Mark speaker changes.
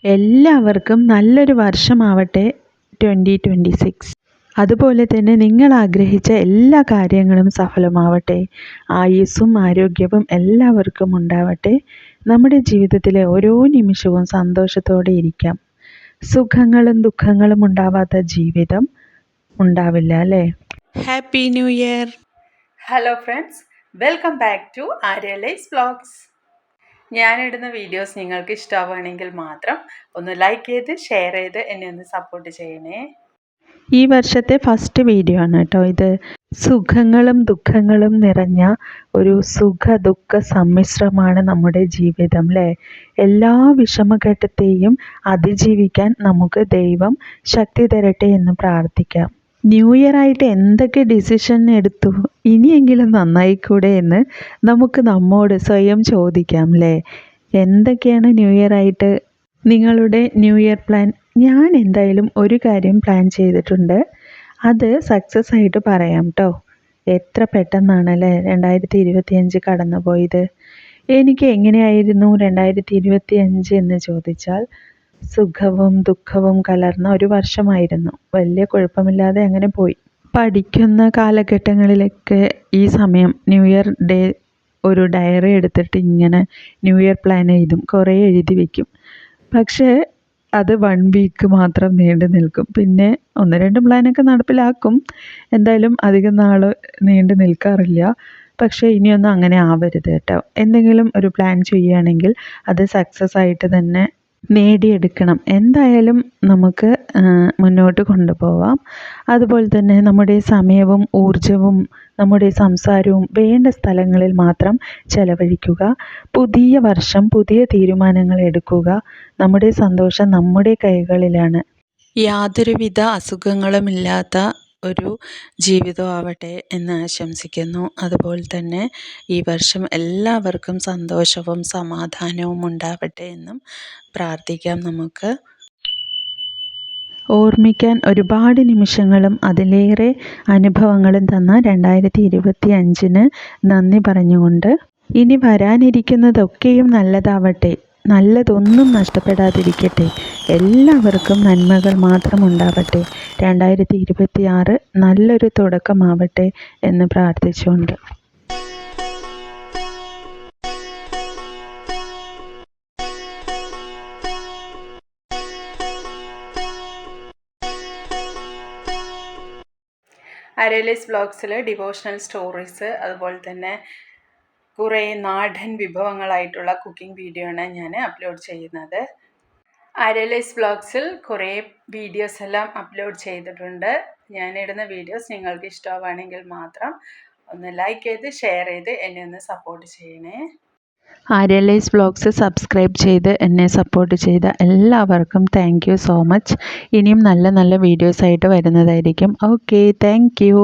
Speaker 1: എല്ലാവർക്കും നല്ലൊരു വർഷമാവട്ടെ 2026. അതുപോലെ തന്നെ നിങ്ങൾ ആഗ്രഹിച്ച എല്ലാ കാര്യങ്ങളും സഫലമാവട്ടെ. ആയുസ്സും ആരോഗ്യവും എല്ലാവർക്കും ഉണ്ടാവട്ടെ. നമ്മുടെ ജീവിതത്തിലെ ഓരോ നിമിഷവും സന്തോഷത്തോടെ ഇരിക്കാം. സുഖങ്ങളും ദുഃഖങ്ങളും ഉണ്ടാവാത്ത ജീവിതം ഉണ്ടാവില്ല അല്ലേ? Happy new year.
Speaker 2: Hello friends, welcome back to ആര്യലൈസ് വ്ലോഗ്സ്. ഞാനിടുന്ന വീഡിയോസ് നിങ്ങൾക്ക് ഇഷ്ടമാവുകയാണെങ്കിൽ മാത്രം ഒന്ന് ലൈക്ക് ചെയ്ത് ഷെയർ ചെയ്ത് എന്നെ ഒന്ന് സപ്പോർട്ട് ചെയ്യണേ.
Speaker 1: ഈ വർഷത്തെ ഫസ്റ്റ് വീഡിയോ ആണ് കേട്ടോ ഇത്. സുഖങ്ങളും ദുഃഖങ്ങളും നിറഞ്ഞ ഒരു സുഖ ദുഃഖ സമ്മിശ്രമാണ് നമ്മുടെ ജീവിതം അല്ലേ? എല്ലാ വിഷമഘട്ടത്തെയും അതിജീവിക്കാൻ നമുക്ക് ദൈവം ശക്തി തരട്ടെ എന്ന് പ്രാർത്ഥിക്കാം. ന്യൂ ഇയർ ആയിട്ട് എന്തൊക്കെ ഡിസിഷൻ എടുത്തു, ഇനിയെങ്കിലും നന്നായിക്കൂടെ എന്ന് നമുക്ക് നമ്മോട് സ്വയം ചോദിക്കാം അല്ലേ? എന്തൊക്കെയാണ് ന്യൂ ഇയർ ആയിട്ട് നിങ്ങളുടെ ന്യൂ ഇയർ പ്ലാൻ? ഞാൻ എന്തായാലും ഒരു കാര്യം പ്ലാൻ ചെയ്തിട്ടുണ്ട്. അത് സക്സസ് ആയിട്ട് പറയാം കേട്ടോ. എത്ര പെട്ടെന്നാണല്ലേ 2025 കടന്നു പോയത്. എനിക്ക് എങ്ങനെയായിരുന്നു 2025 എന്ന് ചോദിച്ചാൽ സുഖവും ദുഃഖവും കലർന്ന ഒരു വർഷമായിരുന്നു. വലിയ കുഴപ്പമില്ലാതെ അങ്ങനെ പോയി. പഠിക്കുന്ന കാലഘട്ടങ്ങളിലൊക്കെ ഈ സമയം ന്യൂ ഇയർ ഡേ ഒരു ഡയറി എടുത്തിട്ട് ഇങ്ങനെ ന്യൂ ഇയർ പ്ലാൻ എഴുതും, കുറേ എഴുതി വയ്ക്കും. പക്ഷേ അത് 1 വീക്ക് മാത്രം നീണ്ടു നിൽക്കും. പിന്നെ 1-2 പ്ലാനൊക്കെ നടപ്പിലാക്കും. എന്തായാലും അധികം നാൾ നീണ്ടു നിൽക്കാറില്ല. പക്ഷേ ഇനിയൊന്നും അങ്ങനെ ആവരുത് കേട്ടോ. എന്തെങ്കിലും ഒരു പ്ലാൻ ചെയ്യുകയാണെങ്കിൽ അത് സക്സസ് ആയിട്ട് തന്നെ നേടിയെടുക്കണം. എന്തായാലും നമുക്ക് മുന്നോട്ട് കൊണ്ടുപോവാം. അതുപോലെ തന്നെ നമ്മുടെ സമയവും ഊർജവും നമ്മുടെ സംസാരവും വേണ്ട സ്ഥലങ്ങളിൽ മാത്രം ചെലവഴിക്കുക. പുതിയ വർഷം പുതിയ തീരുമാനങ്ങൾ എടുക്കുക. നമ്മുടെ സന്തോഷം നമ്മുടെ കൈകളിലാണ്. യാതൊരുവിധ അസുഖങ്ങളുമില്ലാത്ത ഒരു ജീവിതമാവട്ടെ എന്ന് ആശംസിക്കുന്നു. അതുപോലെ തന്നെ ഈ വർഷം എല്ലാവർക്കും സന്തോഷവും സമാധാനവും ഉണ്ടാവട്ടെ എന്നും പ്രാർത്ഥിക്കാം. നമുക്ക് ഓർമ്മിക്കാൻ ഒരുപാട് നിമിഷങ്ങളും അതിലേറെ അനുഭവങ്ങളും തന്ന 2025 നന്ദി പറഞ്ഞുകൊണ്ട് ഇനി വരാനിരിക്കുന്നതൊക്കെയും നല്ലതാവട്ടെ. നല്ലതൊന്നും നഷ്ടപ്പെടാതിരിക്കട്ടെ. എല്ലാവർക്കും നന്മകൾ മാത്രം ഉണ്ടാവട്ടെ. 2026 നല്ലൊരു തുടക്കമാവട്ടെ എന്ന് പ്രാർത്ഥിച്ചുകൊണ്ട്
Speaker 2: ആര്യലൈസ് വ്ലോഗ്സിൽ ഡിവോഷണൽ സ്റ്റോറീസ്, അതുപോലെ തന്നെ കുറേ നാടൻ വിഭവങ്ങളായിട്ടുള്ള കുക്കിംഗ് വീഡിയോ ആണ് ഞാൻ അപ്ലോഡ് ചെയ്യുന്നത്. ആര്യലൈസ് വ്ലോഗ്സിൽ കുറേ വീഡിയോസ് എല്ലാം അപ്ലോഡ് ചെയ്തിട്ടുണ്ട്. ഞാനിടുന്ന വീഡിയോസ് നിങ്ങൾക്ക് ഇഷ്ടമാവുകയാണെങ്കിൽ മാത്രം ഒന്ന് ലൈക്ക് ചെയ്ത് ഷെയർ ചെയ്ത് എന്നെ ഒന്ന് സപ്പോർട്ട് ചെയ്യണേ.
Speaker 1: ആര്യലൈസ് വ്ലോഗ്സ് സബ്സ്ക്രൈബ് ചെയ്ത് എന്നെ സപ്പോർട്ട് ചെയ്ത എല്ലാവർക്കും താങ്ക് യു സോ മച്ച്. ഇനിയും നല്ല നല്ല വീഡിയോസായിട്ട് വരുന്നതായിരിക്കും. Okay, thank you.